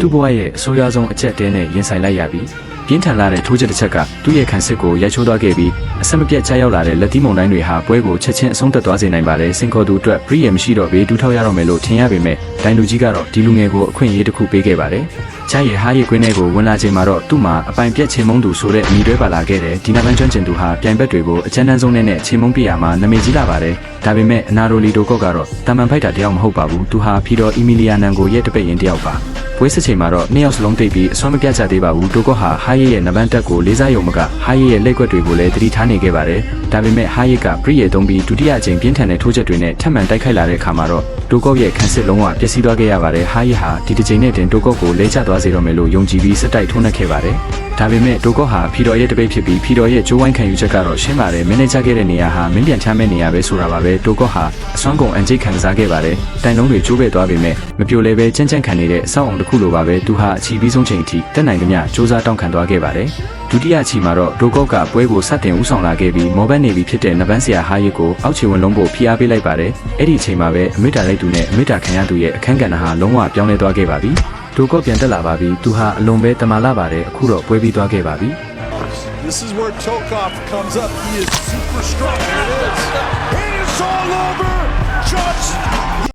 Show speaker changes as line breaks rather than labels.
သူ့ဘဝရဲ့အဆိုးရွားဆုံးအချက်တဲနဲ့ရင်ဆိုင်လိုက်ရပြီးပြင်းထန်လာတဲ့ထိုးချက်တစ်ချက်ကသူ့ရဲ့ခံစစ်ကိုရိုက်ချိုးသွားခဲ့ပြီးအဆက်မပြတ်ကြားရောက်လာတဲ့လက်သီးမုန်တိုင်းတွေဟာပွဲကိုချက်ချင်းအဆုံးသတ်သွားစေနိုင်ပါတယ်စင်ခေါ်သူအတွက်ပရိယေမရှိတော့ဘေးဒူးထောက်ရတော့မယ်လို့ထင်ရပေမဲ့ဒိုင်လူကြီးကတော့ဒီလူငယ်ကိုအခွင့်အရေးတစ်ခုပေးခဲ့ပါတယ်ချာရဲ့ဟာရဲ့ကွင်းထဲကိုဝင်လာချိန်မှာတော့သူ့မှာအပိုင်ပြက်ချေမုန်းသူဆိုတဲ့အမည်တွဲပါလာခဲ့တယ်ဒီနာမန်ကျွမ်းကျင်သူဟာပြိုင်ဘက်တွေကိုအချမ်းတန်းဆုံးနဲ့ချေမုန်းပြရမှာနာမည်ကြီးလာပါတယ်ဒါပေမဲ့အနာရိုလီတိုကော့ကတော့တာမန်ဖိုက်တာတယောက်မဟုတ်ပါဘူးသူဟာဖီတော်အီမီလီယာနန်ကိုရဲ့တပိတ်ရင်တယောက်ပါပွဲစစ်ချိန်မှာတော့နှစ်ယောက်စလုံးတိတ်ပြီးအစွမ်းမပြတ်ကြသေးပါဘူးတိုကော့ဟာဟာရဲ့ရဲ့နဗန်တက်ကိုလေးစားရုံမကဟာရဲ့ရဲ့လက်ကွက်တွေကိုလည်းတတိထားနေခဲ့ပါတယ်ဒါပေမဲ့ဟာရဲ့ကပရိယေသုံးပြီးဒုတိယအကြိမ်ပြင်းထန်တဲ့ထိုးချက်တွေနဲ့ထပ်မံတိုက်ခိုက်လာတဲ့အခါမှာတော့တိုကော့ရဲ့ခံစစ်လုံးဝပျက်စီးသွားခဲ့ရပါတယ်ဟာရဲ့ဟာဒီတစ်ချိန်နဲ့တင်တိုကော့ကိုလဲကျသွားစေတော့မယ်လို့ယုံကြည်ပြီးစက်တိုက်ထိုးနှက်ခဲ့ပါတယ်ဒါပေမဲ့တိုကော့ဟာဖီတော်ရဲ့တပိတ်ဖြစ်ပြီးဖီတော်ရဲ့ဂျိုးဝိုင်းခံယူချက်ကတော့ရှင်းပါတယ်မန်နေဂျာခဲ့တဲ့နေရာဟာမင်းပြန်ချမဲ့နေရာပဲဆိုတာပါပဲတိုကော့ဟာအစွမ်းကုန်အန်ဂျိတ်ခံစားခဲ့ပါတယ်တိုင်လုံးတွေကျိုးပဲ့သွားပေမဲ့မပြိုလဲပဲကြမ်းကြမ်းခံနေတဲ့အဆောက်အုံတစ်ခုလိုပါပဲသူဟာအချီပြီးဆုံးချိန်အထိတက်နိုင်သမျှစူးစမ်းတောင်းခံသွားခဲ့ပါတယ်ဒုတိယအချီမှာတော့တိုကော့ကပွဲကိုစတင်ဦးဆောင်လာခဲ့ပြီးမော်ဘတ်နေပြီဖြစ်တဲ့နဗန်းဆရာဟာယစ်ကိုအောက်ခြေဝင်လုံးဖို့ဖိအားပေးလိုက်ပါတယ်အဲ့ဒီအချိန်မှာပဲအမေတာလိုက်သူနဲ့အမေတာခံရသူရဲ့အခန်းကဏ္ဍဟာလုံးဝပြောင်းလဲသွားခဲ့ပါပြီတိုကော့ပြန်တက်လာပါပြီသူဟာအလွန်ပဲတမာလာပါတယ်အခုတော့ပွဲပြီးသွားခဲ့ပါပြီ
This is where Tokov comes up. He is super strong. It is all over. Just